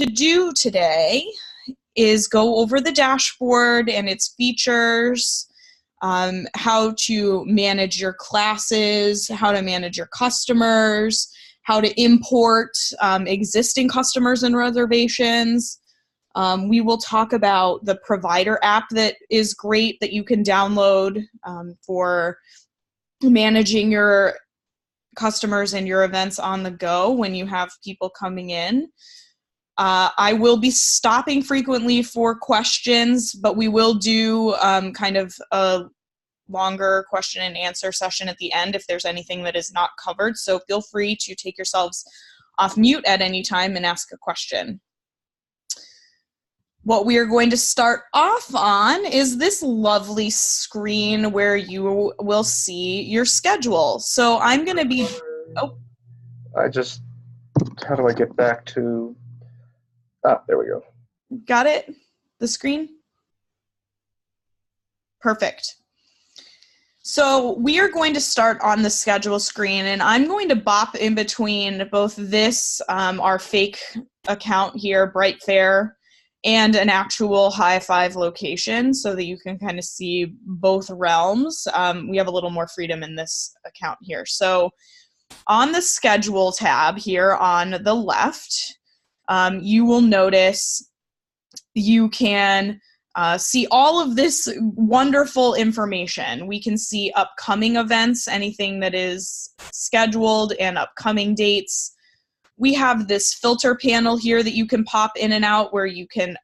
to do today is go over the dashboard and its features, how to manage your classes, how to manage your customers, how to import existing customers and reservations. We will talk about the provider app that is great that you can download for managing your customers and your events on the go when you have people coming in. I will be stopping frequently for questions, but we will do kind of a longer question and answer session at the end if there's anything that is not covered. So feel free to take yourselves off mute at any time and ask a question. What we are going to start off on is this lovely screen where you will see your schedule. So I'm going to be, how do I get back to, there we go. Got it? The screen? Perfect. So we are going to start on the schedule screen, and I'm going to bop in between both this, our fake account here, Bright Fair, and an actual High Five location so that you can kind of see both realms. We have a little more freedom in this account here. So on the schedule tab here on the left, you will notice you can see all of this wonderful information. We can see upcoming events, anything that is scheduled, and upcoming dates. We have this filter panel here that you can pop in and out where you can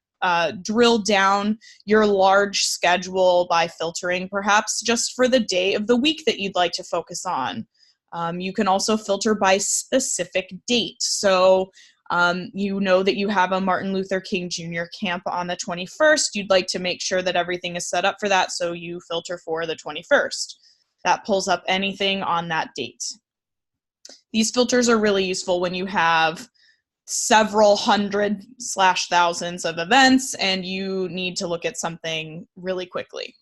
drill down your large schedule by filtering perhaps just for the day of the week that you'd like to focus on. You can also filter by specific date. So you know that you have a Martin Luther King Jr. camp on the 21st. You'd like to make sure that everything is set up for that, so you filter for the 21st. That pulls up anything on that date. These filters are really useful when you have several hundred / thousands of events and you need to look at something really quickly.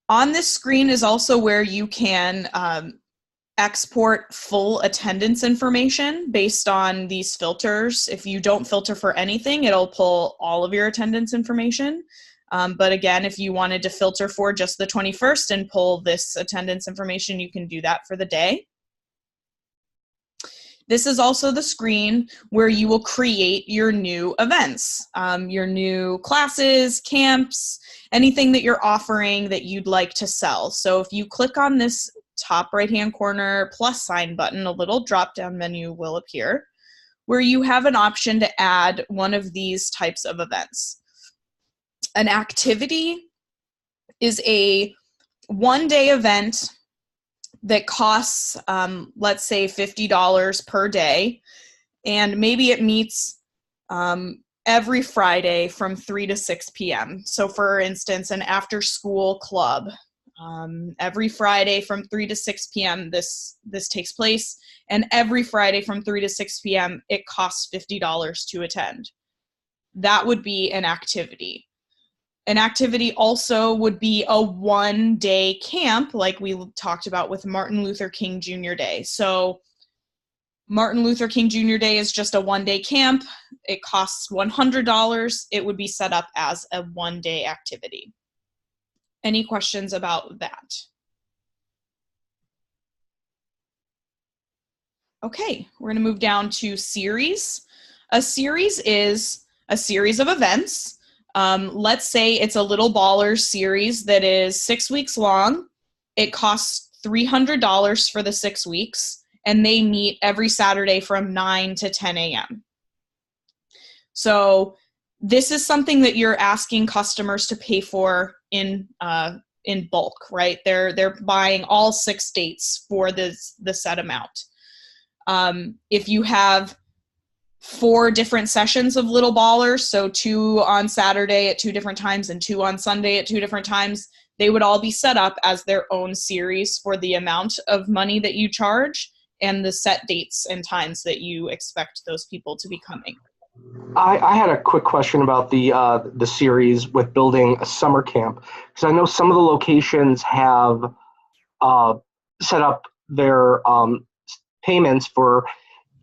On this screen is also where you can export full attendance information based on these filters. If you don't filter for anything, it'll pull all of your attendance information. But again, if you wanted to filter for just the 21st and pull this attendance information, you can do that for the day. This is also the screen where you will create your new events, your new classes, camps, anything that you're offering that you'd like to sell. So if you click on this top right-hand corner plus sign button, a little drop-down menu will appear where you have an option to add one of these types of events. An activity is a one-day event that costs, let's say, $50 per day, and maybe it meets every Friday from 3 to 6 p.m. So for instance, an after-school club. Every Friday from 3 to 6 p.m. this takes place, and every Friday from 3 to 6 p.m. it costs $50 to attend. That would be an activity. An activity also would be a one-day camp, like we talked about with Martin Luther King Jr. Day. So Martin Luther King Jr. Day is just a one-day camp. It costs $100. It would be set up as a one-day activity. Any questions about that? Okay, we're going to move down to series. A series is a series of events. Let's say it's a Little Ballers series that is 6 weeks long. It costs $300 for the 6 weeks, and they meet every Saturday from 9 to 10 a.m. So this is something that you're asking customers to pay for in bulk, right? They're buying all 6 dates for the set amount. If you have 4 different sessions of Little Ballers, so 2 on Saturday at 2 different times and 2 on Sunday at 2 different times, they would all be set up as their own series for the amount of money that you charge and the set dates and times that you expect those people to be coming. I had a quick question about the series with building a summer camp, because I know some of the locations have set up their payments for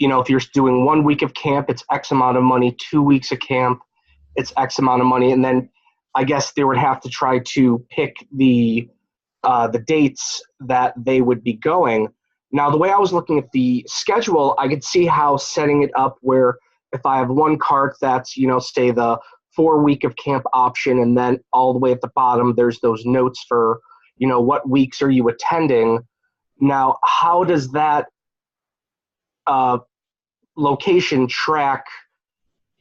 if you're doing 1 week of camp, it's X amount of money, 2 weeks of camp, it's X amount of money. And then I guess they would have to try to pick the dates that they would be going. Now, the way I was looking at the schedule, I could see how setting it up where if I have one cart that's, say the 4 week of camp option, and then all the way at the bottom, there's those notes for, what weeks are you attending. Now, how does that location track,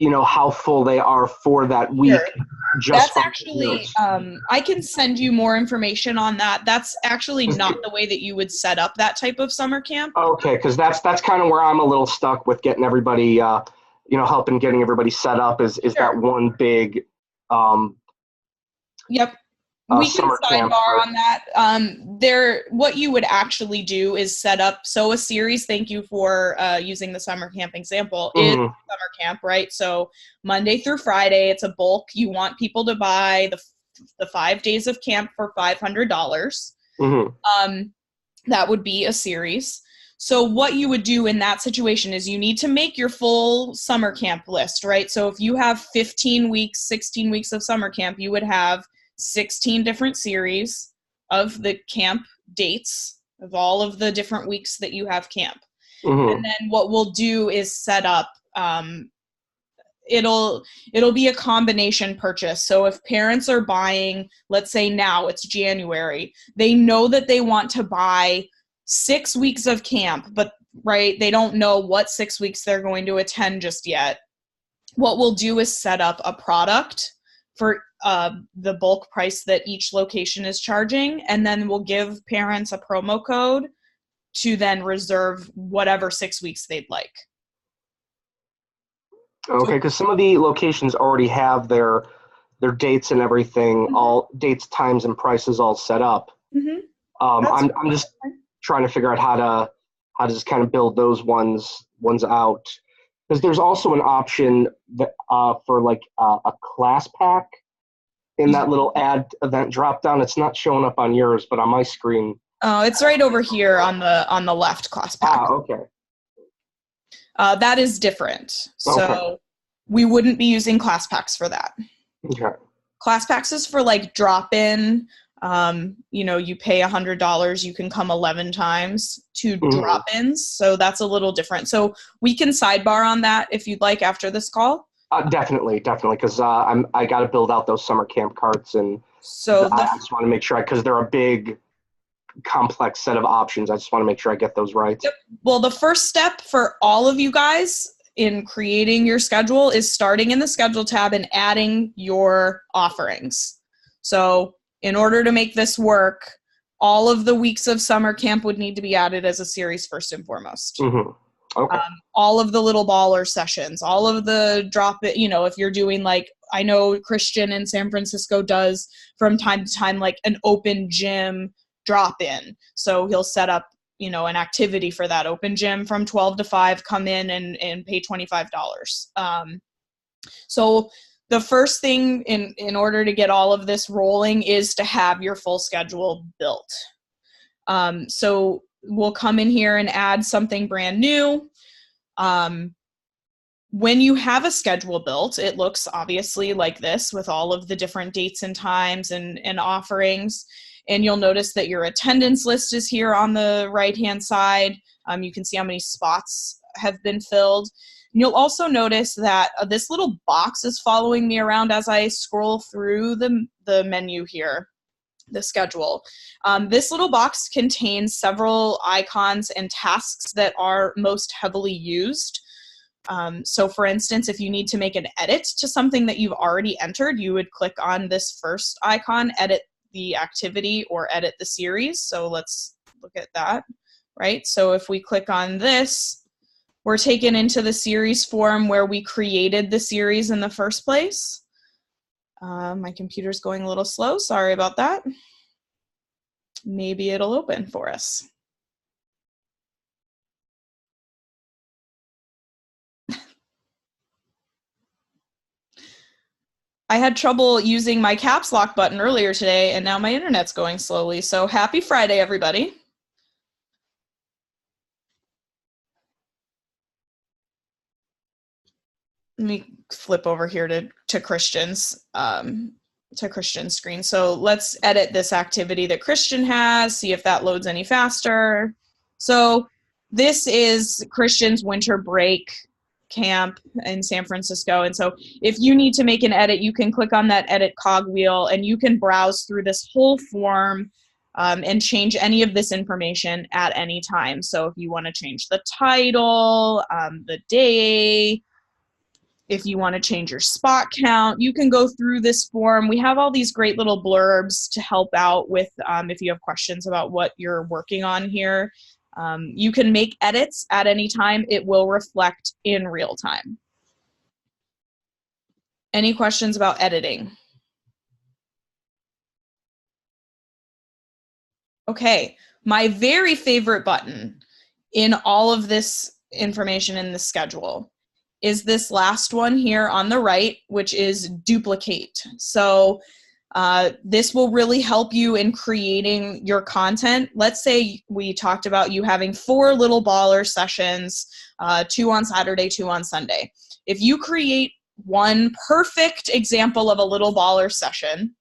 how full they are for that week? Sure. Just That's actually, I can send you more information on that. That's actually not the way that you would set up that type of summer camp. Okay, because that's kind of where I'm a little stuck with getting everybody, helping getting everybody set up is Sure. that one big Yep. We can summer camp sidebar on that. What you would actually do is set up, so a series, thank you for using the summer camp example, is summer camp, right? So Monday through Friday, it's a bulk. You want people to buy the 5 days of camp for $500. That would be a series. So what you would do in that situation is you need to make your full summer camp list, right? So if you have 15 weeks, 16 weeks of summer camp, you would have 16 different series of the camp dates of all of the different weeks that you have camp. And then what we'll do is set up, it'll be a combination purchase. So if parents are buying, let's say now it's January, they know that they want to buy 6 weeks of camp, but right, they don't know what 6 weeks they're going to attend just yet. What we'll do is set up a product for the bulk price that each location is charging, and then we'll give parents a promo code to then reserve whatever 6 weeks they'd like. Okay, because some of the locations already have their dates and everything, all dates, times, and prices all set up. I'm just trying to figure out how to just kind of build those ones out, because there's also an option that for like a class pack in that little add event drop down. It's not showing up on yours, but on my screen. Oh, it's right over here on the left, class pack. Okay. That is different. So we wouldn't be using class packs for that. Okay. Class packs is for like drop-in. You pay $100, you can come 11 times to drop-ins. So that's a little different. So we can sidebar on that if you'd like after this call. Definitely, because I got to build out those summer camp carts, and so I just want to make sure, because they're a big, complex set of options. I just want to make sure I get those right. Yep. Well, the first step for all of you guys in creating your schedule is starting in the schedule tab and adding your offerings. So in order to make this work, all of the weeks of summer camp would need to be added as a series first and foremost. Okay. All of the little baller sessions, all of the drop it, if you're doing like, I know Christian in San Francisco does from time to time, like an open gym drop in. So he'll set up, an activity for that open gym from 12 to 5, come in and pay $25. So the first thing in order to get all of this rolling is to have your full schedule built. So we'll come in here and add something brand new. When you have a schedule built, it looks obviously like this with all of the different dates and times and offerings. And you'll notice that your attendance list is here on the right-hand side. You can see how many spots have been filled. And you'll also notice that this little box is following me around as I scroll through the menu here, the schedule. This little box contains several icons and tasks that are most heavily used. So for instance, if you need to make an edit to something that you've already entered, you would click on this first icon, edit the activity or edit the series. So let's look at that, right? So if we click on this, we're taken into the series form where we created the series in the first place. My computer's going a little slow. Sorry about that. Maybe it'll open for us. I had trouble using my caps lock button earlier today, and now my internet's going slowly. So happy Friday, everybody. let me flip over here to Christian's screen. So let's edit this activity that Christian has, see if that loads any faster. So this is Christian's winter break camp in San Francisco. And so if you need to make an edit, you can click on that edit cogwheel and you can browse through this whole form and change any of this information at any time. So if you want to change the title, the day, if you want to change your spot count, you can go through this form. We have all these great little blurbs to help out with if you have questions about what you're working on here. You can make edits at any time. It will reflect in real time. Any questions about editing? Okay, my very favorite button in all of this information in the schedule is this last one here on the right, which is duplicate. So this will really help you in creating your content. Let's say we talked about you having 4 little baller sessions, 2 on Saturday, 2 on Sunday. If you create one perfect example of a little baller session,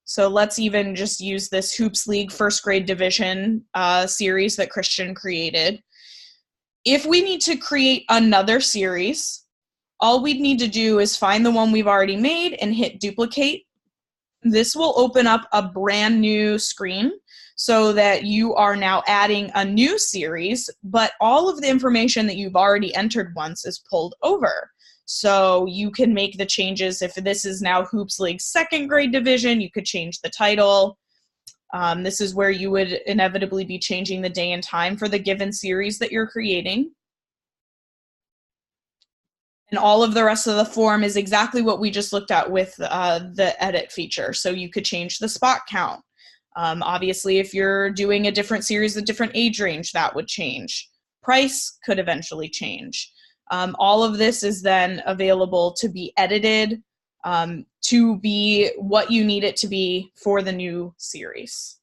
so let's even just use this Hoops League first grade division series that Christian created. If we need to create another series, all we'd need to do is find the one we've already made and hit duplicate. This will open up a brand new screen so that you are now adding a new series, but all of the information that you've already entered once is pulled over. So you can make the changes. If this is now Hoops League second grade division, you could change the title. This is where you would inevitably be changing the day and time for the given series that you're creating. And all of the rest of the form is exactly what we just looked at with the edit feature. So you could change the spot count. Obviously, if you're doing a different series, a different age range, that would change. Price could eventually change. All of this is then available to be edited to be what you need it to be for the new series.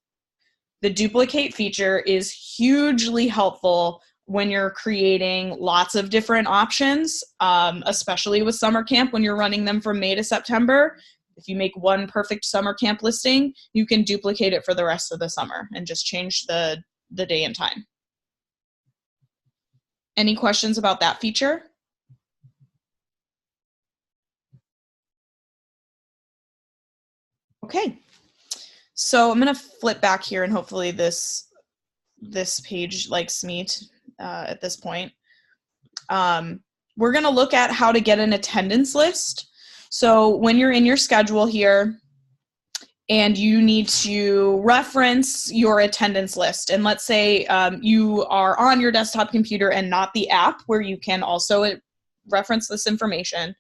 The duplicate feature is hugely helpful when you're creating lots of different options, especially with summer camp when you're running them from May to September. If you make one perfect summer camp listing, you can duplicate it for the rest of the summer and just change the day and time. Any questions about that feature? Okay, so I'm gonna flip back here and hopefully this page likes me at this point. We're gonna look at how to get an attendance list. So when you're in your schedule here and you need to reference your attendance list, and let's say you are on your desktop computer and not the app where you can also reference this information,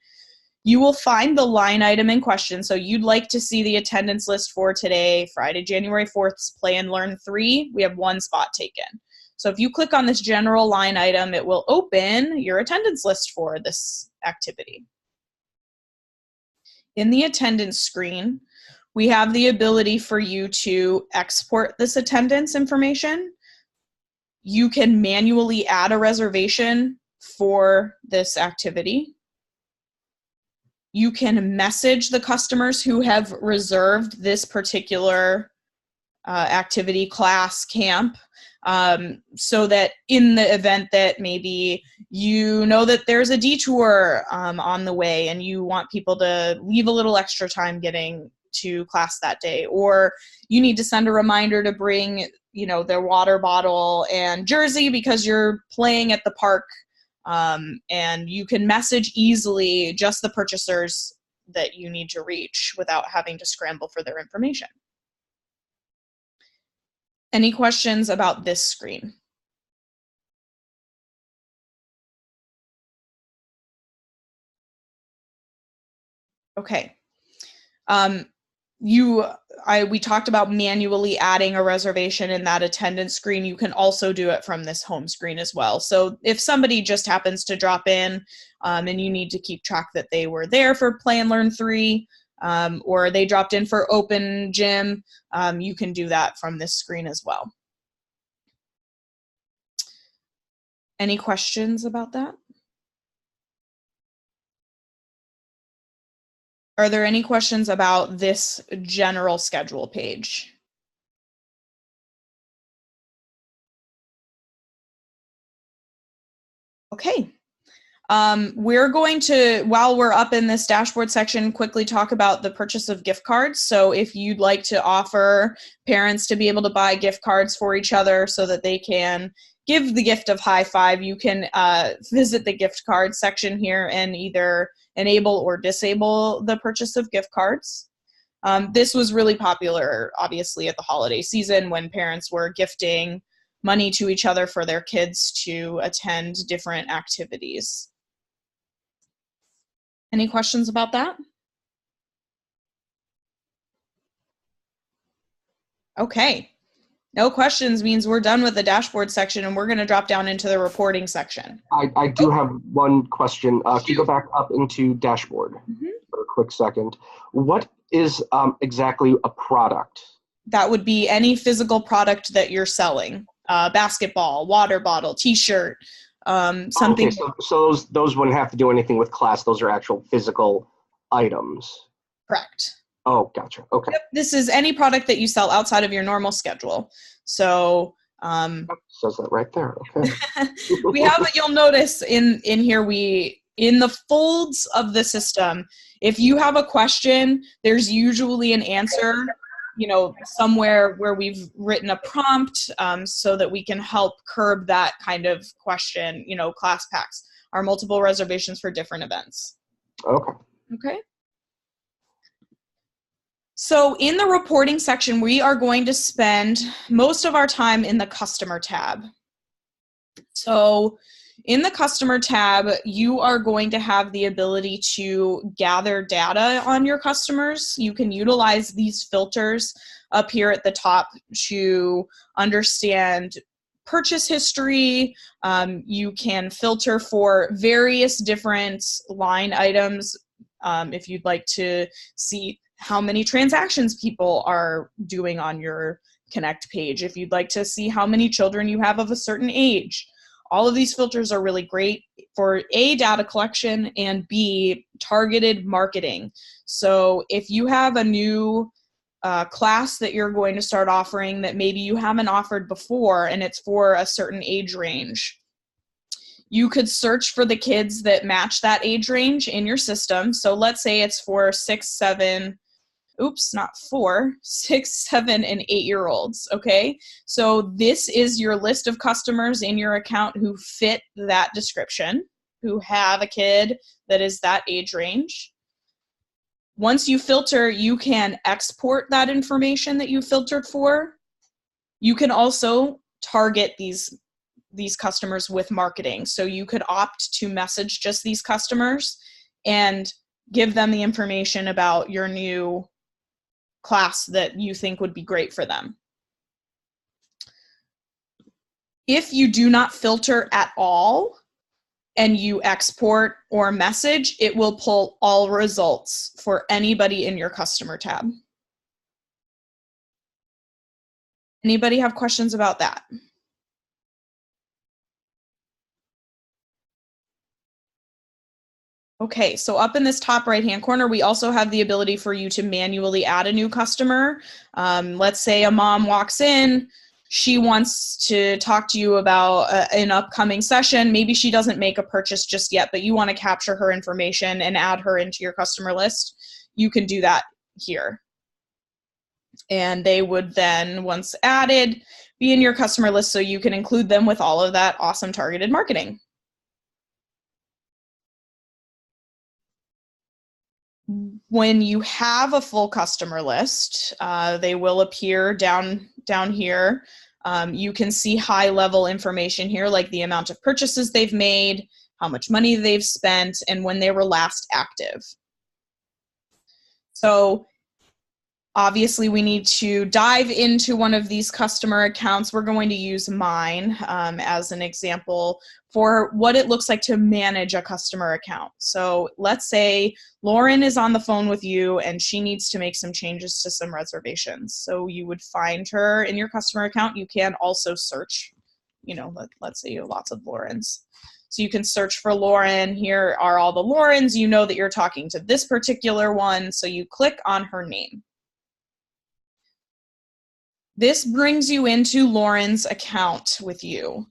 you will find the line item in question. So you'd like to see the attendance list for today, Friday, January 4th's Play and Learn 3. We have 1 spot taken. So if you click on this general line item, it will open your attendance list for this activity. In the attendance screen, we have the ability for you to export this attendance information. You can manually add a reservation for this activity. You can message the customers who have reserved this particular activity, class, camp, so that in the event that maybe you know that there's a detour on the way and you want people to leave a little extra time getting to class that day, or you need to send a reminder to bring, you know, their water bottle and jersey because you're playing at the park, and you can message easily just the purchasers that you need to reach without having to scramble for their information. Any questions about this screen? Okay. We talked about manually adding a reservation in that attendance screen. You can also do it from this home screen as well. So if somebody just happens to drop in and you need to keep track that they were there for Play and Learn 3, or they dropped in for Open Gym, you can do that from this screen as well. Any questions about that? Are there any questions about this general schedule page? Okay. We're going to, while we're up in this dashboard section, quickly talk about the purchase of gift cards. So if you'd like to offer parents to be able to buy gift cards for each other so that they can give the gift of high five, you can visit the gift card section here and either enable or disable the purchase of gift cards. This was really popular, obviously, at the holiday season when parents were gifting money to each other for their kids to attend different activities. Any questions about that? Okay. No questions means we're done with the dashboard section and we're going to drop down into the reporting section. I do have one question. Can you go back up into dashboard for a quick second? What is exactly a product? That would be any physical product that you're selling. Basketball, water bottle, t-shirt, something. Okay, so those wouldn't have to do anything with class. Those are actual physical items. Correct. Oh, gotcha. Okay. Yep, this is any product that you sell outside of your normal schedule. So says that right there. Okay. we have, you'll notice in here, in the folds of the system, if you have a question, there's usually an answer, somewhere where we've written a prompt so that we can help curb that kind of question. Class packs are multiple reservations for different events. Okay. So in the reporting section, we are going to spend most of our time in the customer tab. So in the customer tab, you are going to have the ability to gather data on your customers. You can utilize these filters up here at the top to understand purchase history. You can filter for various different line items if you'd like to see how many transactions people are doing on your Connect page, if you'd like to see how many children you have of a certain age. All of these filters are really great for A, data collection, and B, targeted marketing. So if you have a new class that you're going to start offering that maybe you haven't offered before and it's for a certain age range, you could search for the kids that match that age range in your system. So let's say it's for 6, 7, 7, and 8-year-olds, okay? So this is your list of customers in your account who fit that description, who have a kid that is that age range. Once you filter, you can export that information that you filtered for. You can also target these customers with marketing. So you could opt to message just these customers and give them the information about your new class that you think would be great for them. If you do not filter at all and you export or message, it will pull all results for anybody in your customer tab. Anybody have questions about that? Okay, so up in this top right-hand corner, we also have the ability for you to manually add a new customer. Let's say a mom walks in, she wants to talk to you about an upcoming session. Maybe she doesn't make a purchase just yet, but you want to capture her information and add her into your customer list. You can do that here. And they would then, once added, be in your customer list so you can include them with all of that awesome targeted marketing. When you have a full customer list, they will appear down here. You can see high-level information here, like the amount of purchases they've made, how much money they've spent, and when they were last active. So obviously, we need to dive into one of these customer accounts. We're going to use mine as an example for what it looks like to manage a customer account. So let's say Lauren is on the phone with you and she needs to make some changes to some reservations. So you would find her in your customer account. You can also search, let's say you have lots of Laurens. So you can search for Lauren. Here are all the Laurens. You know that you're talking to this particular one, so you click on her name. This brings you into Lauren's account with you.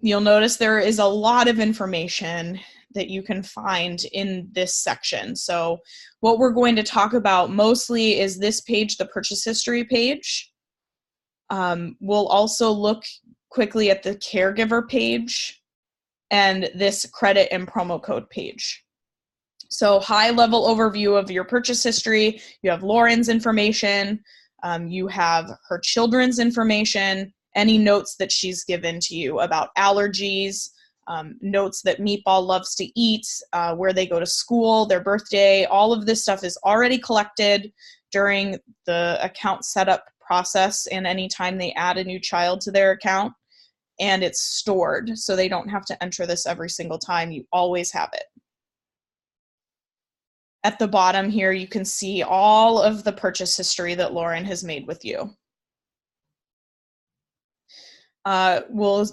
You'll notice there is a lot of information that you can find in this section. So what we're going to talk about mostly is this page, the purchase history page. We'll also look quickly at the caregiver page and this credit and promo code page. So high level overview of your purchase history. You have Lauren's information. You have her children's information, any notes that she's given to you about allergies, notes that Meatball loves to eat, where they go to school, their birthday. All of this stuff is already collected during the account setup process and anytime they add a new child to their account, and it's stored so they don't have to enter this every single time. You always have it. At the bottom here, you can see all of the purchase history that Lauren has made with you. We'll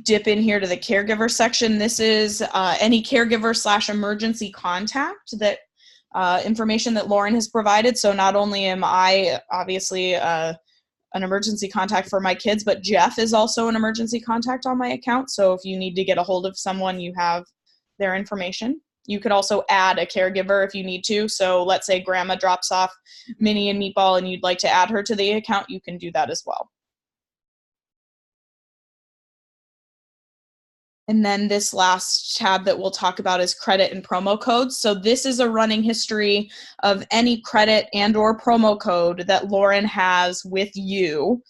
dip in here to the caregiver section. This is any caregiver / emergency contact that information that Lauren has provided. So not only am I obviously an emergency contact for my kids, but Jeff is also an emergency contact on my account. So if you need to get a hold of someone, you have their information. You could also add a caregiver if you need to. So let's say Grandma drops off Minnie and Meatball and you'd like to add her to the account, you can do that as well. And then this last tab that we'll talk about is credit and promo codes. So this is a running history of any credit and or promo code that Lauren has with you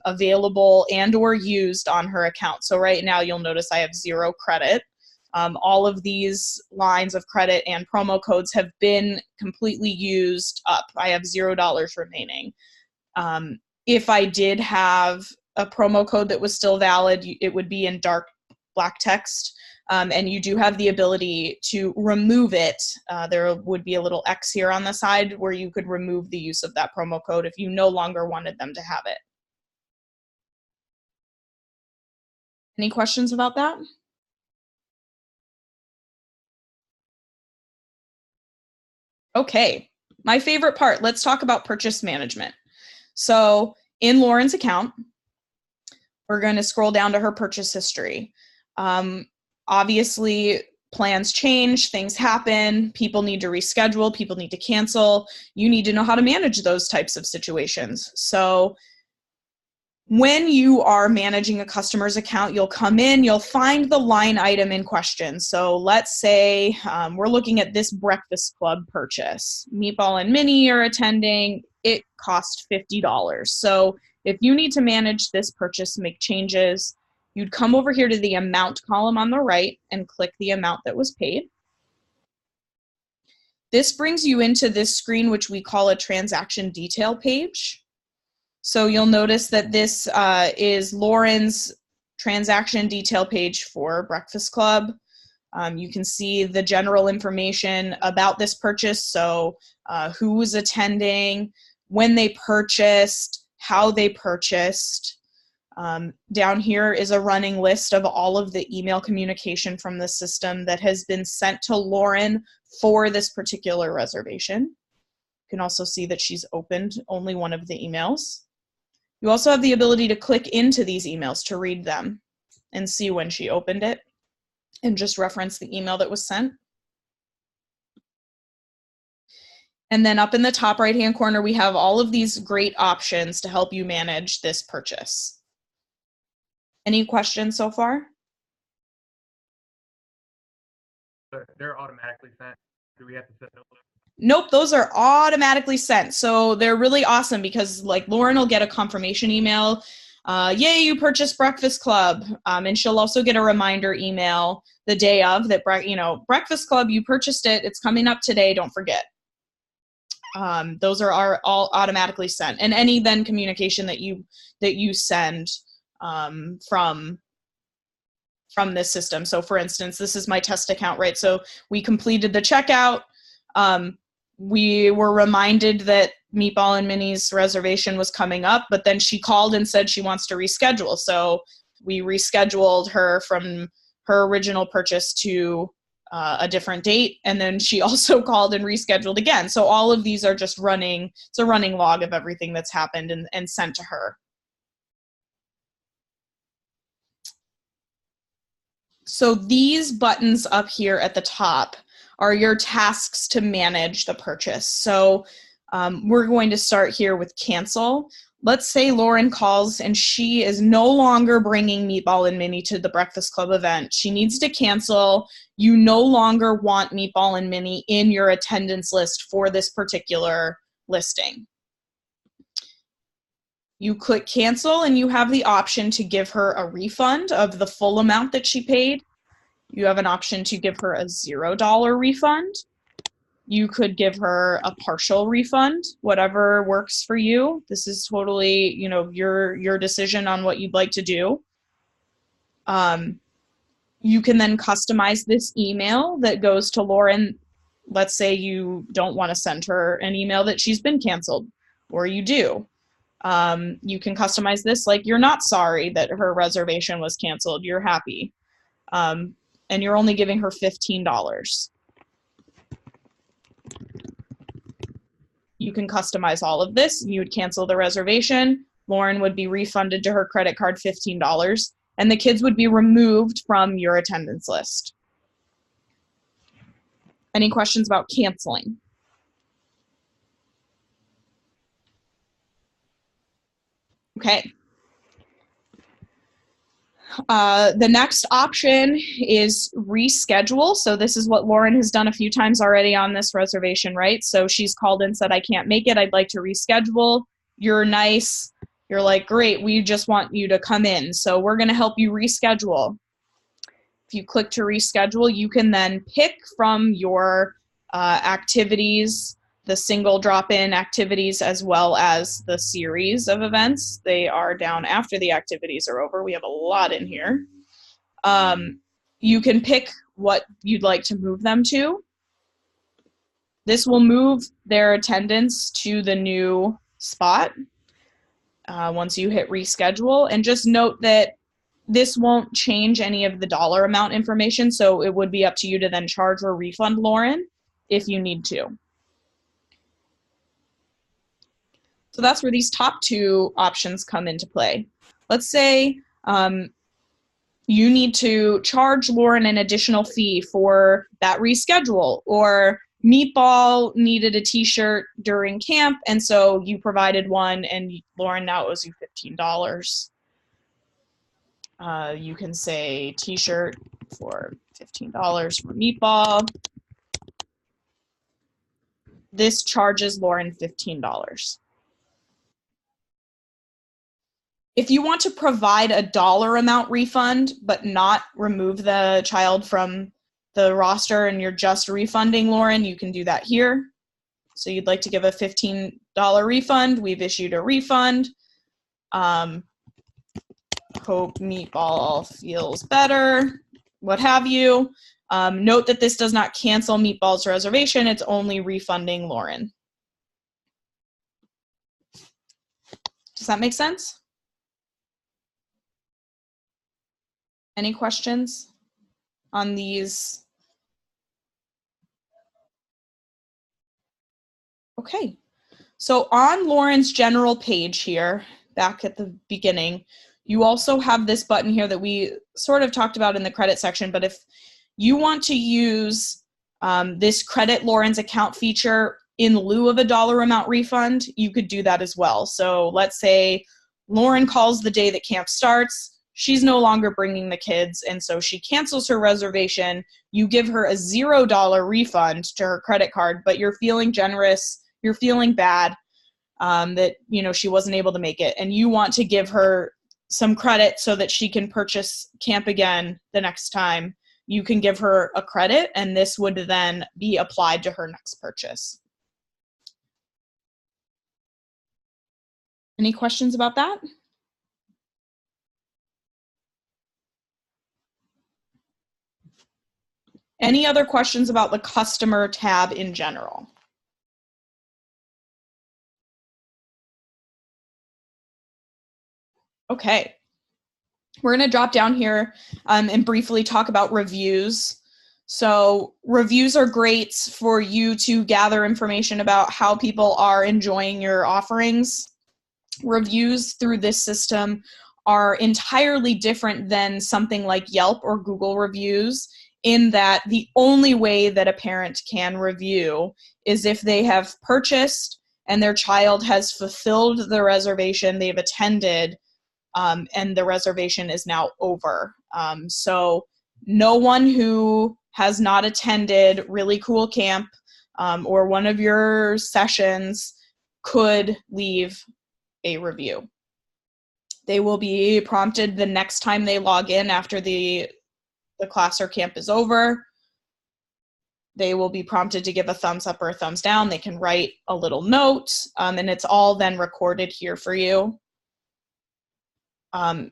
available and or used on her account. So right now you'll notice I have 0 credit. All of these lines of credit and promo codes have been completely used up. I have $0 remaining. If I did have a promo code that was still valid, it would be in dark black text, and you do have the ability to remove it. There would be a little X here on the side where you could remove the use of that promo code if you no longer wanted them to have it. Any questions about that? Okay, my favorite part, let's talk about purchase management. So in Lauren's account, we're going to scroll down to her purchase history. Obviously, plans change, things happen, people need to reschedule, people need to cancel. You need to know how to manage those types of situations. So when you are managing a customer's account, you'll come in, you'll find the line item in question. So let's say we're looking at this Breakfast Club purchase. Meatball and Minnie are attending. It cost $50. So if you need to manage this purchase, make changes, you'd come over here to the amount column on the right and click the amount that was paid. This brings you into this screen, which we call a transaction detail page. So you'll notice that this is Lauren's transaction detail page for Breakfast Club. You can see the general information about this purchase. So who was attending, when they purchased, how they purchased. Down here is a running list of all of the email communication from the system that has been sent to Lauren for this particular reservation. You can also see that she's opened only one of the emails. You also have the ability to click into these emails to read them and see when she opened it and just reference the email that was sent. And then up in the top right-hand corner, we have all of these great options to help you manage this purchase. Any questions so far? They're automatically sent. Do we have to set those? Nope, those are automatically sent. So they're really awesome because like Lauren will get a confirmation email. Yay, you purchased Breakfast Club. And she'll also get a reminder email the day of that, Breakfast Club, you purchased it. It's coming up today. Don't forget. Those are all automatically sent. And any then communication that you send from this system. So for instance, this is my test account, right? So we completed the checkout. We were reminded that Meatball and Minnie's reservation was coming up, but then she called and said she wants to reschedule. So we rescheduled her from her original purchase to a different date, and then she also called and rescheduled again. So all of these are just running, it's a running log of everything that's happened and sent to her. So these buttons up here at the top are your tasks to manage the purchase. So we're going to start here with cancel. Let's say Lauren calls and she is no longer bringing Meatball and Minnie to the Breakfast Club event. She needs to cancel. You no longer want Meatball and Minnie in your attendance list for this particular listing. You click cancel and you have the option to give her a refund of the full amount that she paid. You have an option to give her a $0 refund. You could give her a partial refund, whatever works for you. This is totally, you know, your decision on what you'd like to do. You can then customize this email that goes to Lauren. Let's say you don't want to send her an email that she's been canceled, or you do. You can customize this like you're not sorry that her reservation was canceled. You're happy. And you're only giving her $15. You can customize all of this. You would cancel the reservation. Lauren would be refunded to her credit card $15, and the kids would be removed from your attendance list. Any questions about canceling? Okay. The next option is reschedule. So this is what Lauren has done a few times already on this reservation, right? So she's called and said, I can't make it. I'd like to reschedule. You're nice. You're like, great, we just want you to come in. So we're going to help you reschedule. If you click to reschedule, you can then pick from your activities, the single drop-in activities, as well as the series of events. They are down after the activities are over. We have a lot in here. You can pick what you'd like to move them to. This will move their attendance to the new spot once you hit reschedule. And just note that this won't change any of the dollar amount information, so it would be up to you to then charge or refund Lauren if you need to. So that's where these top two options come into play. Let's say you need to charge Lauren an additional fee for that reschedule, or Meatball needed a t-shirt during camp, and so you provided one, and Lauren now owes you $15. You can say t-shirt for $15 for Meatball. This charges Lauren $15. If you want to provide a dollar amount refund but not remove the child from the roster and you're just refunding Lauren, you can do that here. So you'd like to give a $15 refund. We've issued a refund. Hope Meatball feels better, what have you. Note that this does not cancel Meatball's reservation. It's only refunding Lauren. Does that make sense? Any questions on these? Okay, so on Lauren's general page here, back at the beginning, you also have this button here that we sort of talked about in the credit section, but if you want to use this credit Lauren's account feature in lieu of a dollar amount refund, you could do that as well. So let's say Lauren calls the day that camp starts. She's no longer bringing the kids, and so she cancels her reservation. You give her a $0 refund to her credit card, but you're feeling generous, you're feeling bad that, you know, she wasn't able to make it, and you want to give her some credit so that she can purchase camp again the next time. You can give her a credit, and this would then be applied to her next purchase. Any questions about that? Any other questions about the customer tab in general? Okay. We're going to drop down here and briefly talk about reviews. So reviews are great for you to gather information about how people are enjoying your offerings. Reviews through this system are entirely different than something like Yelp or Google reviews, in that the only way that a parent can review is if they have purchased and their child has fulfilled the reservation they've attended, and the reservation is now over. So no one who has not attended Really Cool Camp or one of your sessions could leave a review. They will be prompted the next time they log in after the class or camp is over. They will be prompted to give a thumbs up or a thumbs down. They can write a little note, and it's all then recorded here for you.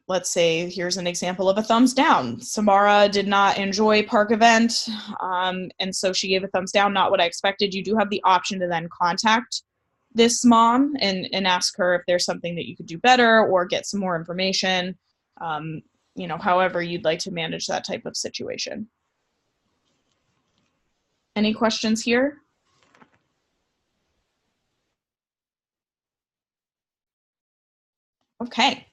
Let's say here's an example of a thumbs down. Samara did not enjoy park event, and so she gave a thumbs down, not what I expected. You do have the option to then contact this mom and ask her if there's something that you could do better or get some more information, however you'd like to manage that type of situation. Any questions here? Okay.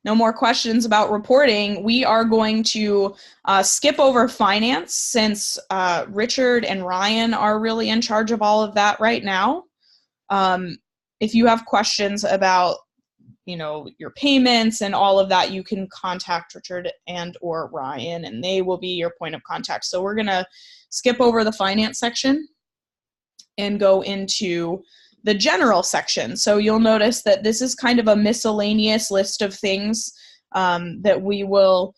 No more questions about reporting. We are going to skip over finance, since Richard and Ryan are really in charge of all of that right now. If you have questions about, your payments and all of that, you can contact Richard and or Ryan, and they will be your point of contact. So we're going to skip over the finance section and go into the general section. So you'll notice that this is kind of a miscellaneous list of things that we will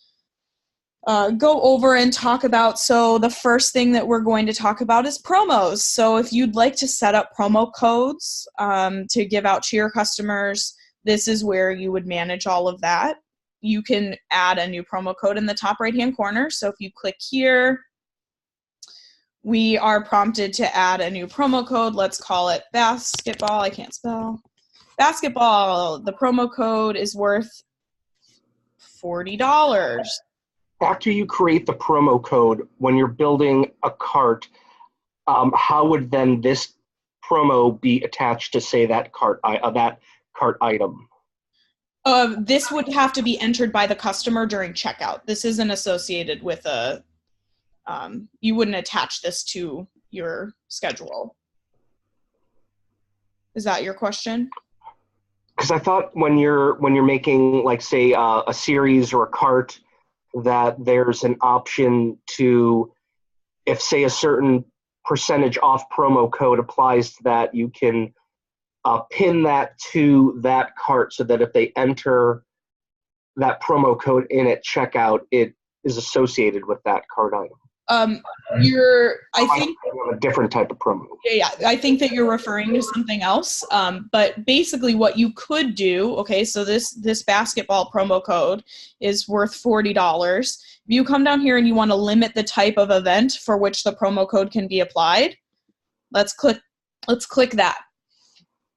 go over and talk about. So the first thing that we're going to talk about is promos. So if you'd like to set up promo codes to give out to your customers, this is where you would manage all of that. You can add a new promo code in the top right-hand corner. So if you click here, we are prompted to add a new promo code. Let's call it basketball. I can't spell. Basketball. The promo code is worth $40. After you create the promo code, when you're building a cart, how would then this promo be attached to, say, that cart item? This would have to be entered by the customer during checkout. This isn't associated with a. You wouldn't attach this to your schedule. Is that your question? Because I thought when you're making, like, say, a series or a cart, that there's an option to, if, say, a certain percentage off promo code applies to that, you can pin that to that cart so that if they enter that promo code in at checkout, it is associated with that cart item. I think a different type of promo. Yeah, I think that you're referring to something else. But basically what you could do, okay, so this basketball promo code is worth $40. If you come down here and you want to limit the type of event for which the promo code can be applied, let's click that.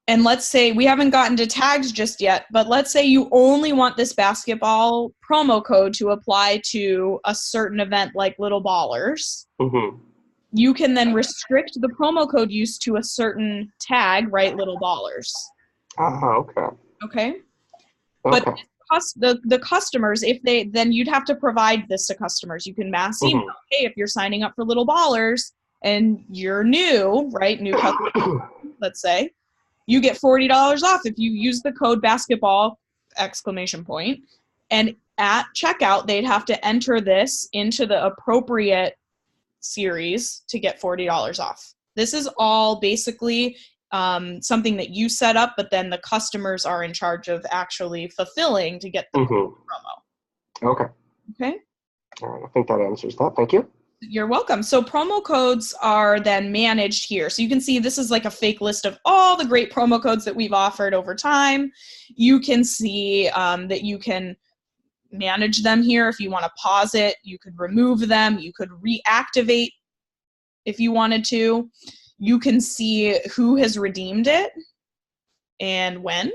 And let's say we haven't gotten to tags just yet, but let's say you only want this basketball promo code to apply to a certain event like Little Ballers. Mm-hmm. You can then restrict the promo code use to a certain tag, right? Little Ballers. Okay. Okay. But the customers, then you'd have to provide this to customers. You can mass email, hey, if you're signing up for Little Ballers and you're new, right? New customer, let's say, you get $40 off if you use the code basketball ! And at checkout, they'd have to enter this into the appropriate series to get $40 off. This is all basically something that you set up, but then the customers are in charge of actually fulfilling to get the promo. Okay. Okay. All right. I think that answers that. Thank you. You're welcome. So promo codes are then managed here. So you can see this is like a fake list of all the great promo codes that we've offered over time. You can see that you can manage them here. If you want to pause it, you could remove them. You could reactivate if you wanted to. You can see who has redeemed it and when.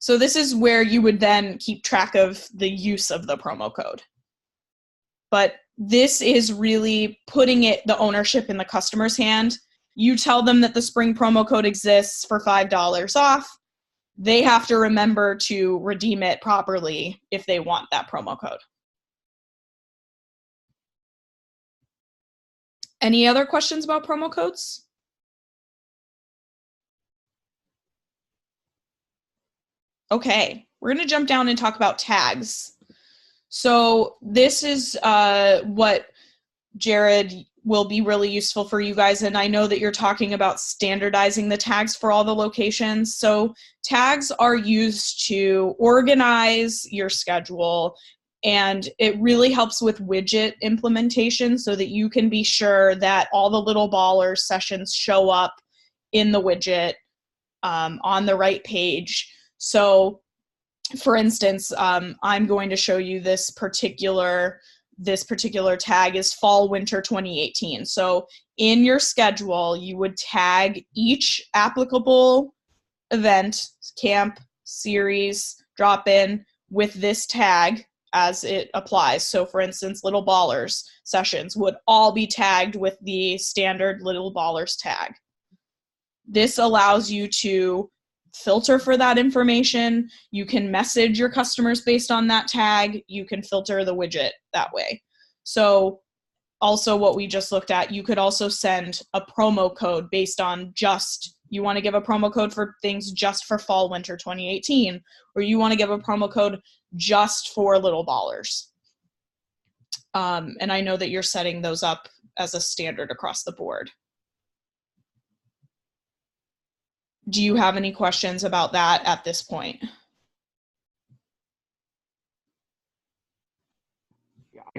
So this is where you would then keep track of the use of the promo code. But this is really putting the ownership in the customer's hand. You tell them that the spring promo code exists for $5 off. They have to remember to redeem it properly if they want that promo code. Any other questions about promo codes? Okay, we're going to jump down and talk about tags. So this is what Jared will be really useful for you guys. And I know that you're talking about standardizing the tags for all the locations. So tags are used to organize your schedule, and it really helps with widget implementation so that you can be sure that all the Little Ballers sessions show up in the widget on the right page. So for instance, I'm going to show you this particular tag is fall winter 2018. So in your schedule, you would tag each applicable event, camp, series, drop-in with this tag as it applies. So for instance, Little Ballers sessions would all be tagged with the standard Little Ballers tag. This allows you to filter for that information. You can message your customers based on that tag. You can filter the widget that way. So also what we just looked at, you could also send a promo code based on just, you want to give a promo code for things just for fall winter 2018, or you want to give a promo code just for Little Ballers. And I know that you're setting those up as a standard across the board. Do you have any questions about that at this point?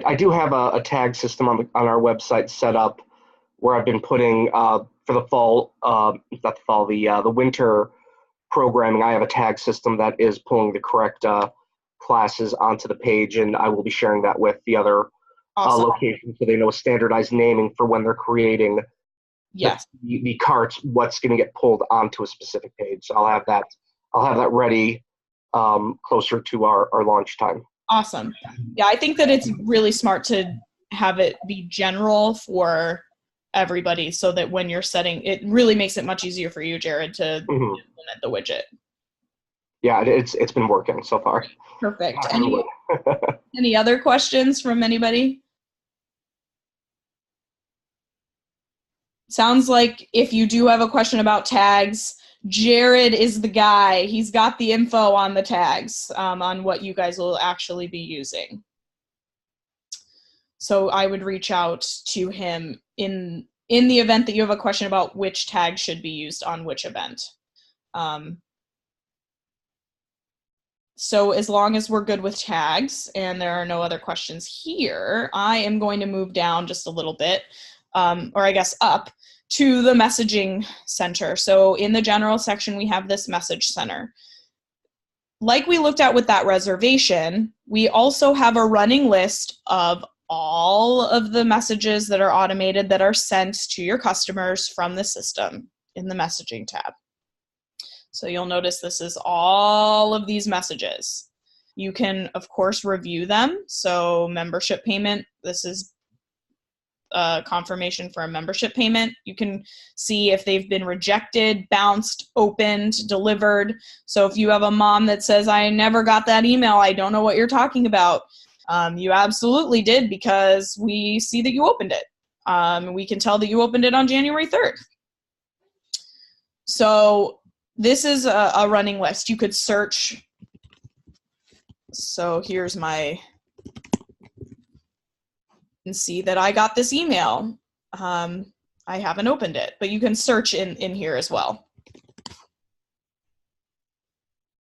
I do have a tag system on our website set up where I've been putting for the fall, not the fall, the winter programming. I have a tag system that is pulling the correct classes onto the page, and I will be sharing that with the other locations so they know standardized naming for when they're creating the carts, what's going to get pulled onto a specific page. So I'll have that ready closer to our launch time. Awesome. Yeah, I think that it's really smart to have it be general for everybody so that when you're setting, it really makes it much easier for you, Jared, to implement the widget. Yeah, it's been working so far. Perfect. Any other questions from anybody? Sounds like if you do have a question about tags, Jared is the guy. He's got the info on the tags, on what you guys will actually be using. So I would reach out to him in the event that you have a question about which tag should be used on which event. So as long as we're good with tags and there are no other questions here, I am going to move down just a little bit, or I guess up, to the messaging center. So in the general section, we have this message center. Like we looked at with that reservation, we also have a running list of all of the messages that are automated that are sent to your customers from the system in the messaging tab. So you'll notice this is all of these messages. You can, of course, review them. So membership payment, this is confirmation for a membership payment. You can see if they've been rejected, bounced, opened, delivered. So if you have a mom that says, I never got that email, I don't know what you're talking about, you absolutely did because we see that you opened it. We can tell that you opened it on January 3rd. So this is a running list. You could search. So here's my, and see that I got this email. I haven't opened it, but you can search in here as well.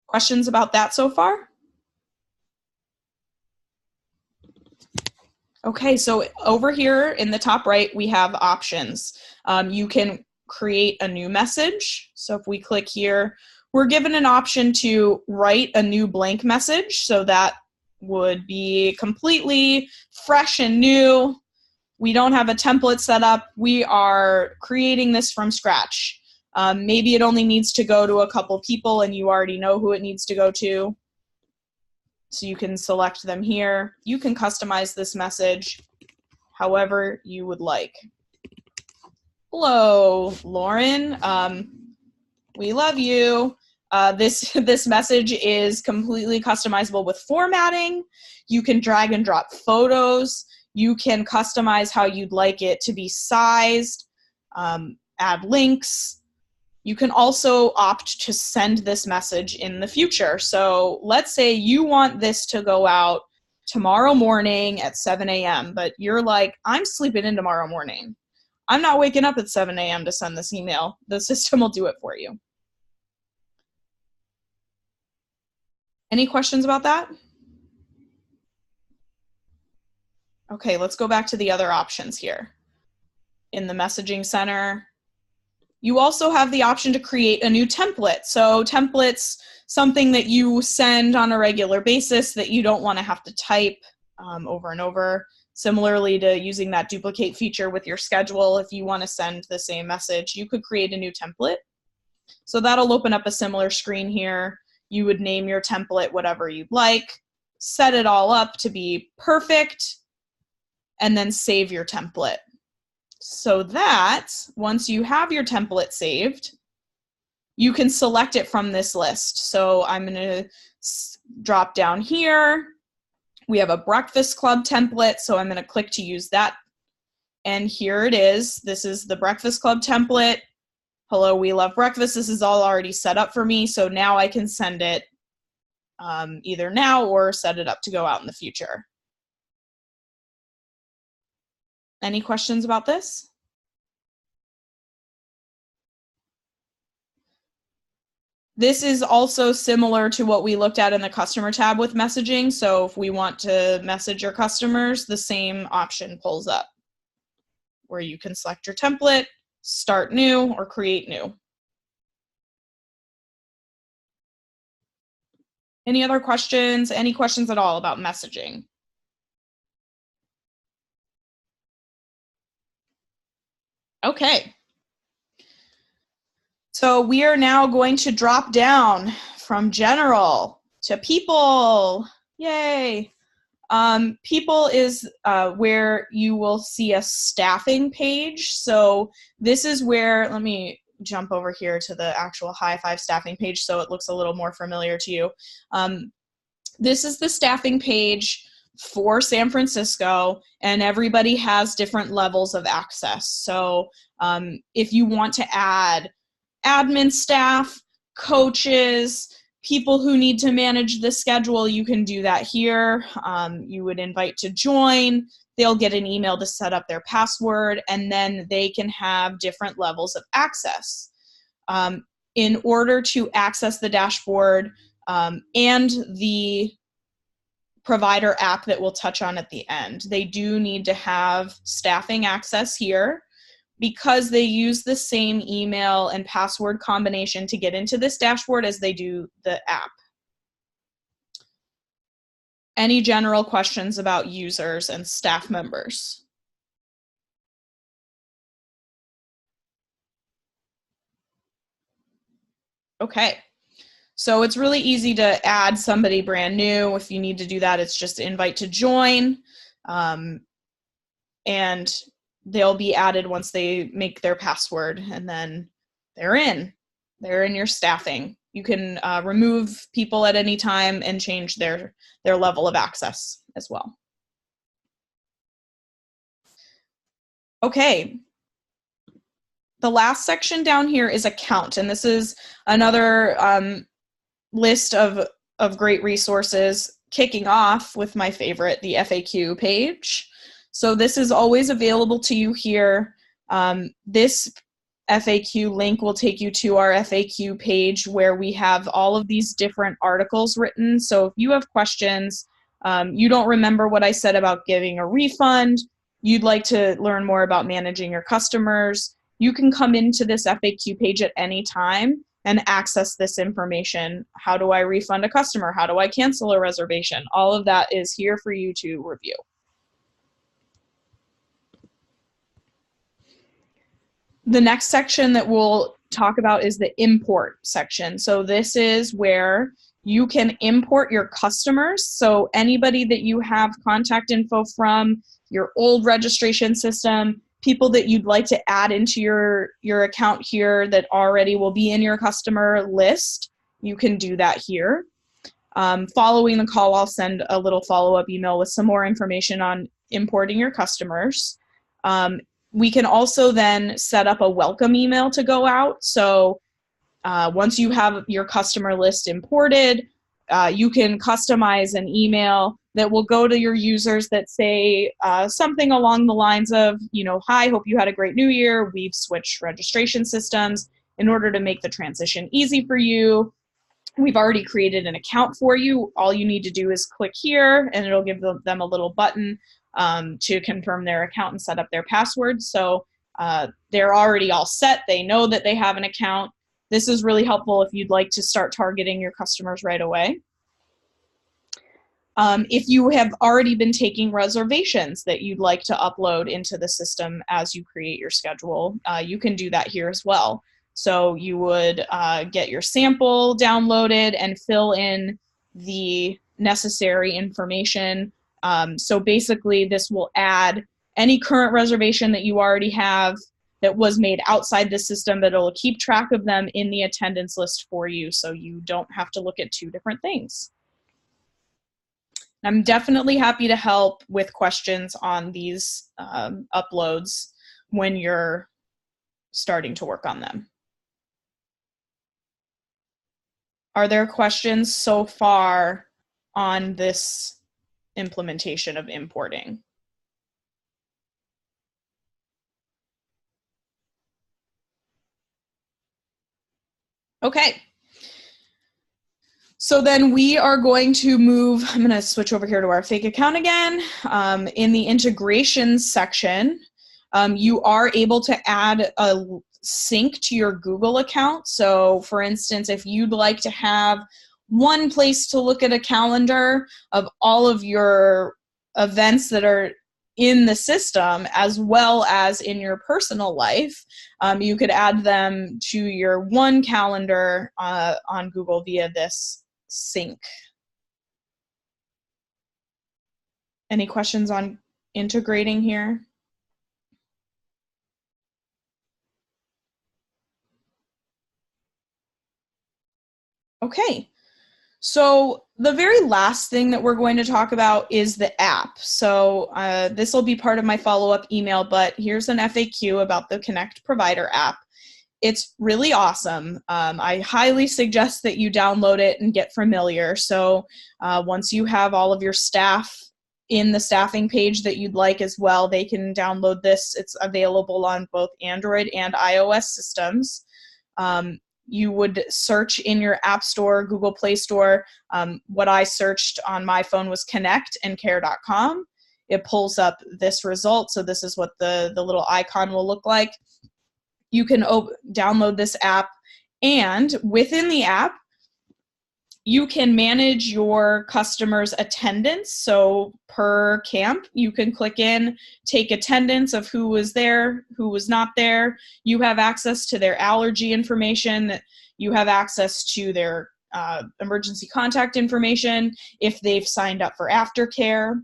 Questions about that so far? Okay, so over here in the top right, we have options. You can create a new message. So if we click here, we're given an option to write a new blank message. So that would be completely fresh and new. We don't have a template set up. We are creating this from scratch. Maybe it only needs to go to a couple people and you already know who it needs to go to. So you can select them here. You can customize this message however you would like. Hello, Lauren. We love you. This message is completely customizable with formatting. You can drag and drop photos. You can customize how you'd like it to be sized, add links. You can also opt to send this message in the future. So let's say you want this to go out tomorrow morning at 7 a.m., but you're like, I'm sleeping in tomorrow morning. I'm not waking up at 7 a.m. to send this email. The system will do it for you. Any questions about that? Okay, let's go back to the other options here. In the messaging center, you also have the option to create a new template. So templates, something that you send on a regular basis that you don't want to have to type over and over. Similarly to using that duplicate feature with your schedule, if you want to send the same message, you could create a new template. So that'll open up a similar screen here. You would name your template whatever you'd like, set it all up to be perfect, and then save your template. So that once you have your template saved, you can select it from this list. So I'm going to drop down here. We have a Breakfast Club template, so I'm going to click to use that. And here it is. This is the Breakfast Club template. Hello, we love breakfast. This is all already set up for me, so now I can send it either now or set it up to go out in the future. Any questions about this? This is also similar to what we looked at in the customer tab with messaging. So if we want to message your customers, the same option pulls up where you can select your template, start new, or create new. Any other questions? Any questions at all about messaging? Okay. So we are now going to drop down from general to people. Yay. People is where you will see a staffing page. So this is where, let me jump over here to the actual High Five staffing page so it looks a little more familiar to you. This is the staffing page for San Francisco, and everybody has different levels of access. So if you want to add admin staff, coaches, people who need to manage the schedule, you can do that here. You would invite to join. They'll get an email to set up their password, and then they can have different levels of access. In order to access the dashboard and the provider app that we'll touch on at the end, they do need to have staffing access here. Because they use the same email and password combination to get into this dashboard as they do the app. Any general questions about users and staff members? Okay, so it's really easy to add somebody brand new. If you need to do that, it's just invite to join. And they'll be added once they make their password, and then they're in your staffing. You can remove people at any time and change their level of access as well. Okay. The last section down here is account, and this is another list of great resources, kicking off with my favorite, the FAQ page. So this is always available to you here. This FAQ link will take you to our FAQ page where we have all of these different articles written. So if you have questions, you don't remember what I said about giving a refund, you'd like to learn more about managing your customers, you can come into this FAQ page at any time and access this information. How do I refund a customer? How do I cancel a reservation? All of that is here for you to review. The next section that we'll talk about is the import section. So this is where you can import your customers. So anybody that you have contact info from, your old registration system, people that you'd like to add into your account here that already will be in your customer list, you can do that here. Following the call, I'll send a little follow-up email with some more information on importing your customers. We can also then set up a welcome email to go out. So once you have your customer list imported, you can customize an email that will go to your users that say something along the lines of, hi, hope you had a great new year. We've switched registration systems in order to make the transition easy for you. We've already created an account for you. All you need to do is click here and it'll give them a little button to confirm their account and set up their password. So they're already all set. They know that they have an account. This is really helpful if you'd like to start targeting your customers right away. If you have already been taking reservations that you'd like to upload into the system as you create your schedule, you can do that here as well. So you would get your sample downloaded and fill in the necessary information. So basically this will add any current reservation that you already have that was made outside the system, but it'll keep track of them in the attendance list for you so you don't have to look at two different things. I'm definitely happy to help with questions on these uploads when you're starting to work on them. Are there questions so far on this implementation of importing? Okay. So then we are going to move, I'm going to switch over here to our fake account again. In the integrations section, you are able to add a sync to your Google account. So for instance, if you'd like to have one place to look at a calendar of all of your events that are in the system as well as in your personal life, you could add them to your one calendar on Google via this sync. Any questions on integrating here? Okay, so the very last thing that we're going to talk about is the app. So this will be part of my follow-up email, but here's an FAQ about the Connect Provider app. It's really awesome. I highly suggest that you download it and get familiar. So once you have all of your staff in the staffing page that you'd like as well, they can download this. It's available on both Android and iOS systems. You would search in your App Store, Google Play Store. What I searched on my phone was Connect and Care.com. It pulls up this result. So this is what the little icon will look like. You can download this app, and within the app, you can manage your customers' attendance. So per camp, you can click in, take attendance of who was there, who was not there. You have access to their allergy information. You have access to their emergency contact information if they've signed up for aftercare.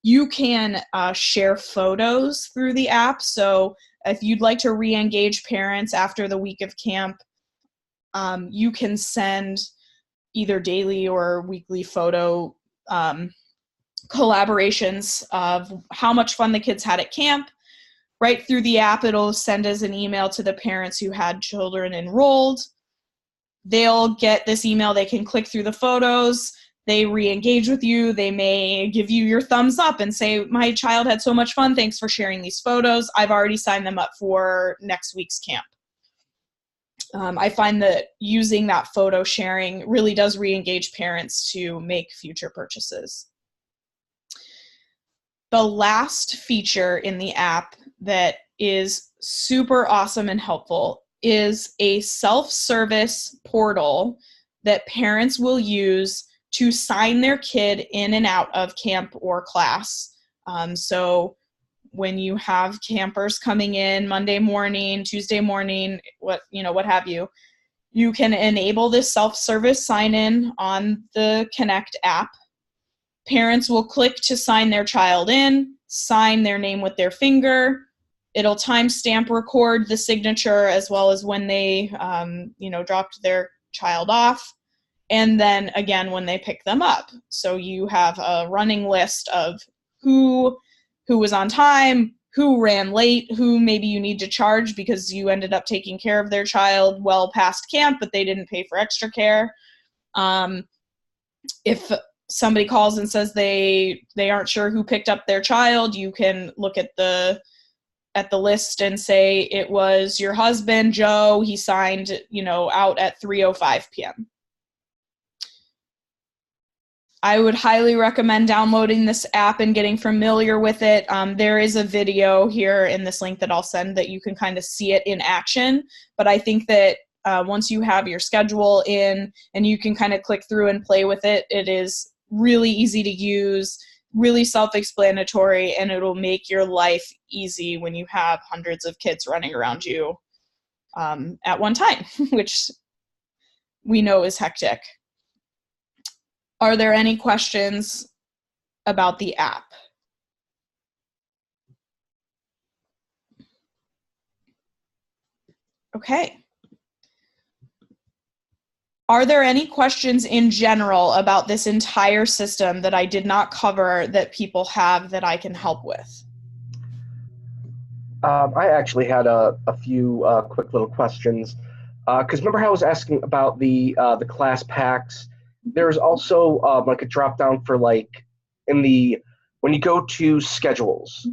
You can share photos through the app. So if you'd like to re-engage parents after the week of camp, you can send either daily or weekly photo collaborations of how much fun the kids had at camp. Right through the app, it'll send as an email to the parents who had children enrolled. They'll get this email, they can click through the photos, they re-engage with you, they may give you your thumbs up and say, my child had so much fun, thanks for sharing these photos. I've already signed them up for next week's camp. I find that using that photo sharing really does re-engage parents to make future purchases. The last feature in the app that is super awesome and helpful is a self-service portal that parents will use to sign their kid in and out of camp or class. So when you have campers coming in Monday morning, Tuesday morning, what have you, you can enable this self-service sign-in on the Connect app. Parents will click to sign their child in, sign their name with their finger. It'll timestamp record the signature as well as when they, dropped their child off. And then again, when they pick them up. So you have a running list of who was on time, who ran late, who maybe you need to charge because you ended up taking care of their child well past camp, but they didn't pay for extra care. If somebody calls and says they aren't sure who picked up their child, you can look at the list and say it was your husband, Joe. He signed, out at 3:05 p.m. I would highly recommend downloading this app and getting familiar with it. There is a video here in this link that I'll send that you can kind of see it in action. But I think that once you have your schedule in and you can kind of click through and play with it, it is really easy to use, really self-explanatory, and it'll make your life easy when you have hundreds of kids running around you at one time, which we know is hectic. Are there any questions about the app? Okay. Are there any questions in general about this entire system that I did not cover that people have that I can help with? I actually had a few quick little questions. Because remember how I was asking about the class packs? There's also like a drop down for like when you go to schedules.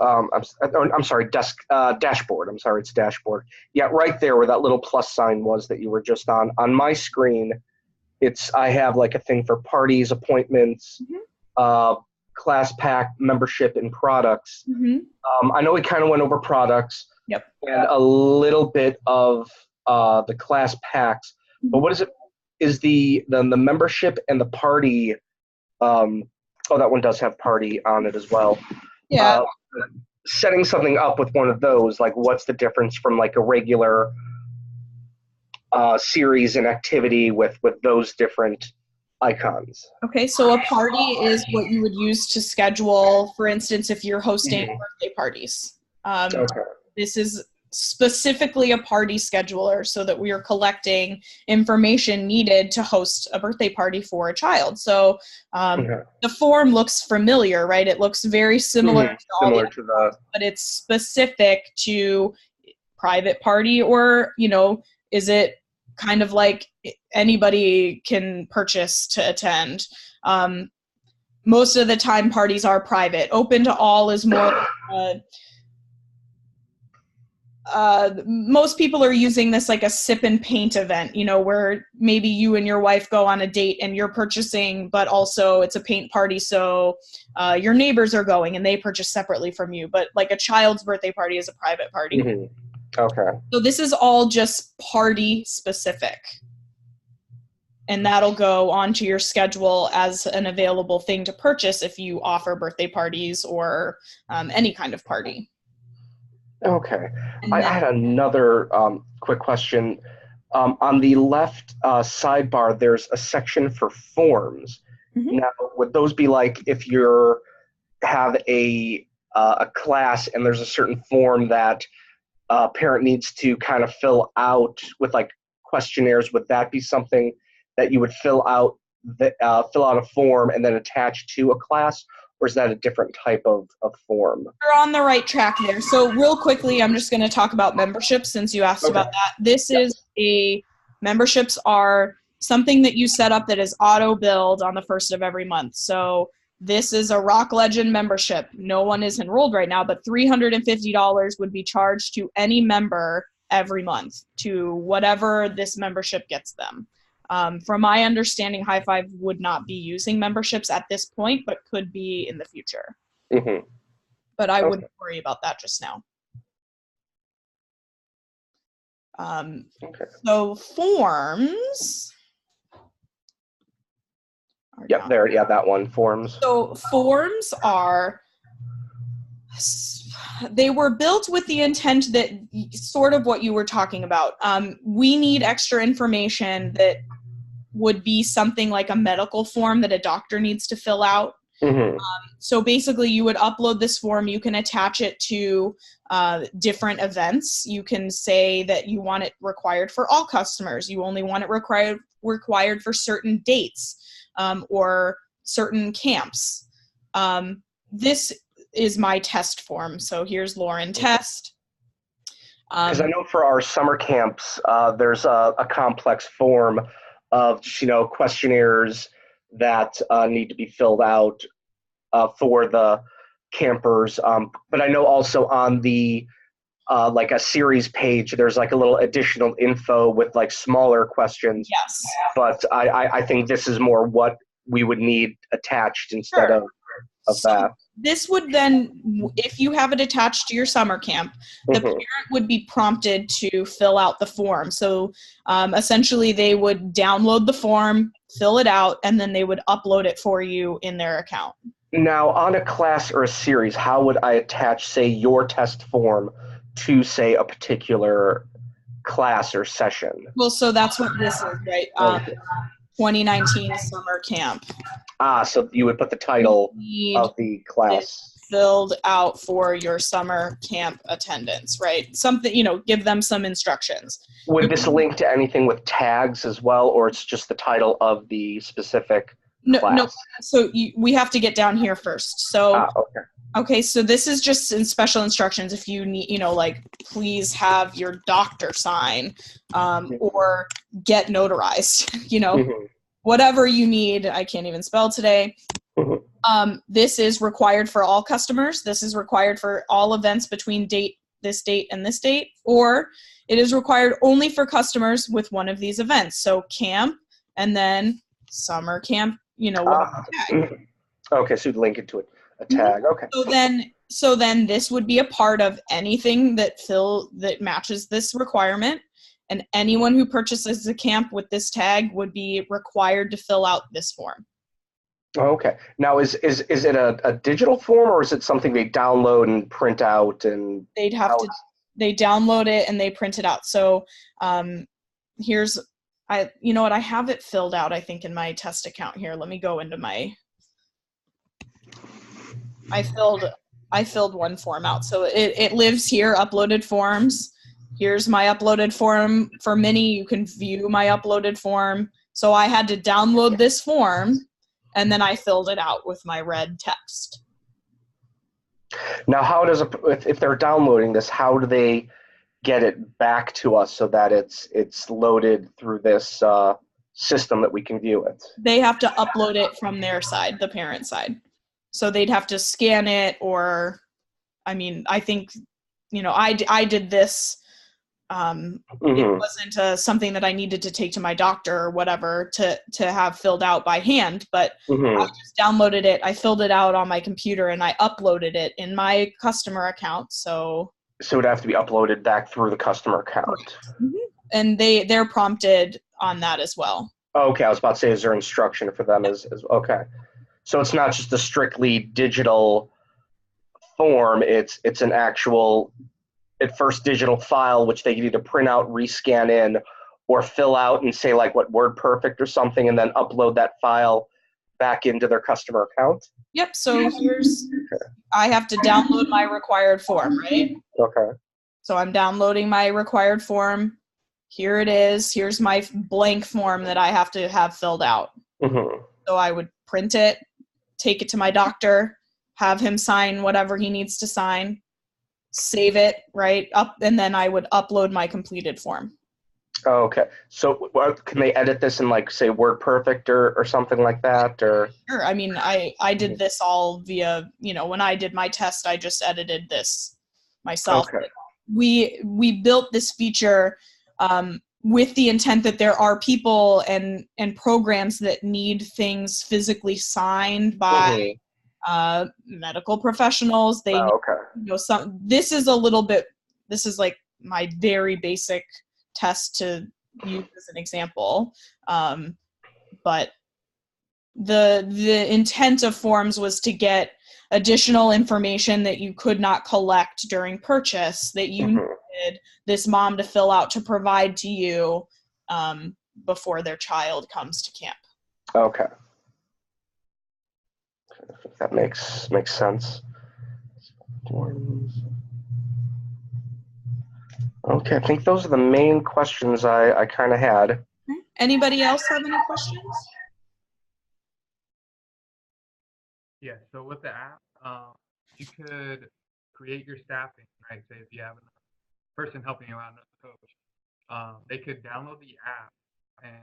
I'm sorry, dashboard. I'm sorry, it's dashboard. Yeah, right there where that little plus sign was that you were just on. On my screen, I have like a thing for parties, appointments, class pack, membership, and products. I know we kind of went over products. Yep. And a little bit of the class packs. But what is it? Is the membership and the party? That one does have party on it as well. Yeah. Setting something up with one of those, like what's the difference from like a regular series and activity with those different icons? Okay, so a party is what you would use to schedule, for instance, if you're hosting birthday parties. Okay. This is specifically a party scheduler so that we are collecting information needed to host a birthday party for a child. So the form looks familiar, right? It looks very similar to all the other ones, but it's specific to private party, or, is it kind of like anybody can purchase to attend? Most of the time parties are private. Open to all is more most people are using this like a sip and paint event, where maybe you and your wife go on a date and you're purchasing, but also it's a paint party, so your neighbors are going and they purchase separately from you. But like a child's birthday party is a private party. Okay. So this is all just party specific. And that'll go onto your schedule as an available thing to purchase if you offer birthday parties or any kind of party. Okay. I had another quick question. On the left sidebar, there's a section for forms. Now, would those be like if you have a class and there's a certain form that a parent needs to kind of fill out with like questionnaires, would that be something that you would fill out a form and then attach to a class? Or is that a different type of form? You're on the right track there. So real quickly, I'm just going to talk about memberships since you asked about that. Memberships are something that you set up that is auto-billed on the 1st of every month. So this is a Rock Legend membership. No one is enrolled right now, but $350 would be charged to any member every month to whatever this membership gets them. From my understanding, High Five would not be using memberships at this point, but could be in the future. But I wouldn't worry about that just now. So forms. Yep, there. Yeah, that one, forms. So forms are They were built with the intent that sort of what you were talking about. We need extra information that would be something like a medical form that a doctor needs to fill out. Mm-hmm. So basically you would upload this form, you can attach it to different events. You can say that you want it required for all customers. You only want it required for certain dates or certain camps. This is my test form. So here's Lauren test. Because I know for our summer camps, there's a complex form of questionnaires that need to be filled out for the campers. But I know also on the like a series page, there's like a little additional info with like smaller questions. Yes. But I think this is more what we would need attached instead Sure. of that. This would then, if you have it attached to your summer camp, the Mm-hmm. parent would be prompted to fill out the form. So essentially they would download the form, fill it out, and then they would upload it for you in their account. Now, on a class or a series, how would I attach, say, your test form to, say, a particular class or session? Well, so that's what this is, right? Okay. 2019 summer camp. So you would put the title Need of the class. filled out for your summer camp attendance, right? Something, give them some instructions. Would this link to anything with tags as well, or it's just the title of the specific class? No. So we have to get down here first. So Okay. Okay, so this is just in special instructions. If you need, like, please have your doctor sign or get notarized, Mm-hmm. whatever you need. I can't even spell today. Mm-hmm. This is required for all customers. This is required for all events between this date, and this date, or it is required only for customers with one of these events. So camp and then summer camp, tag. Okay, so you'd link it to it. A tag. Okay. So then this would be a part of anything that matches this requirement, and anyone who purchases a camp with this tag would be required to fill out this form. Okay. Now, is it a digital form, or is it something they download and print out? And They download it and they print it out. So I have it filled out, I think, in my test account here. Let me go into I filled one form out. So it lives here, uploaded forms. Here's my uploaded form. For Minnie, you can view my uploaded form. So I had to download this form, and then I filled it out with my red text. Now, how does if they're downloading this, how do they get it back to us so that it's loaded through this system that we can view it? They have to upload it from their side, the parent side. So they'd have to scan it, or, I think, I did this. It wasn't something that I needed to take to my doctor or whatever to have filled out by hand, but I just downloaded it. I filled it out on my computer and I uploaded it in my customer account. So it would have to be uploaded back through the customer account. Mm-hmm. And they're prompted on that as well. Okay, I was about to say, is there instruction for them as okay. So it's not just a strictly digital form, it's an actual, at first, digital file, which they can either print out, rescan in, or fill out and say like what WordPerfect or something, and then upload that file back into their customer account? Yep, so I have to download my required form, right? Okay. So I'm downloading my required form. Here it is. Here's my blank form that I have to have filled out. Mm-hmm. So I would print it, take it to my doctor, have him sign whatever he needs to sign, save it, right, up, and then I would upload my completed form. Okay. So can they edit this in, like, say, WordPerfect or something like that? Or Sure. I did this all via, when I did my test, I just edited this myself. Okay. We built this feature with the intent that there are people and programs that need things physically signed by medical professionals. They this is like my very basic test to use as an example. But the intent of forms was to get additional information that you could not collect during purchase that you needed this mom to fill out to provide to you before their child comes to camp. Okay. That makes sense. Okay, I think those are the main questions I kind of had. Anybody else have any questions? Yeah, so with the app, you could create your staffing, right? Say if you have a person helping you out, another coach, they could download the app and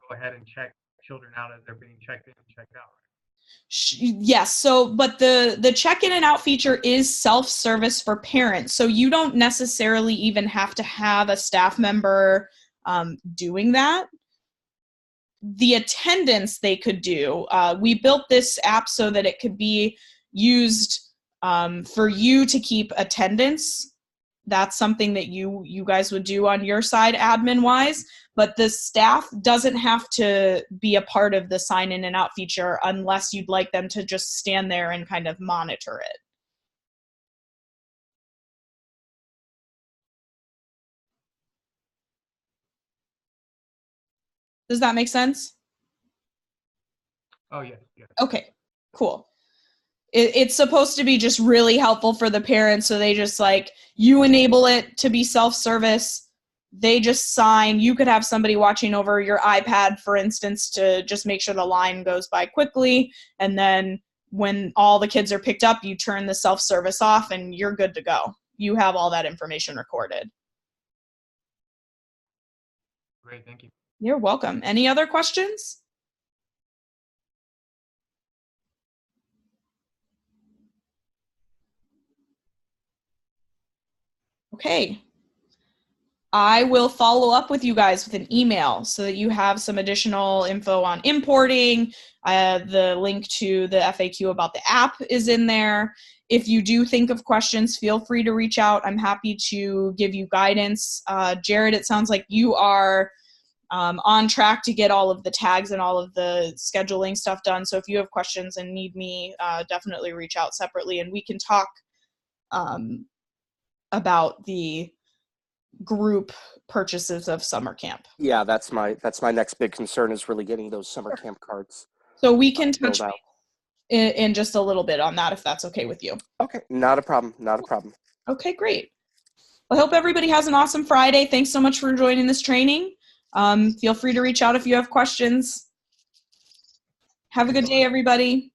go ahead and check children out as they're being checked in and checked out. Yes. So, but the check-in and out feature is self-service for parents. So you don't necessarily even have to have a staff member doing that. The attendance they could do. We built this app so that it could be used for you to keep attendance. That's something that you guys would do on your side admin-wise. But the staff doesn't have to be a part of the sign in and out feature unless you'd like them to just stand there and kind of monitor it. Does that make sense? Oh, yes. Okay, cool. It's supposed to be just really helpful for the parents, so they just you enable it to be self-service. They just sign. You could have somebody watching over your iPad, for instance, to just make sure the line goes by quickly. And then when all the kids are picked up, you turn the self-service off and you're good to go. You have all that information recorded. Great, thank you. You're welcome. Any other questions? Okay. I will follow up with you guys with an email so that you have some additional info on importing. The link to the FAQ about the app is in there. If you do think of questions, feel free to reach out. I'm happy to give you guidance. Jared, it sounds like you are on track to get all of the tags and all of the scheduling stuff done. So if you have questions and need me, definitely reach out separately and we can talk about the group purchases of summer camp. Yeah, that's my next big concern is really getting those summer camp cards. So we can touch in just a little bit on that if that's okay with you. Okay, not a problem. Okay, great. Well, I hope everybody has an awesome Friday. Thanks so much for joining this training. Feel free to reach out if you have questions. Have a good day, everybody.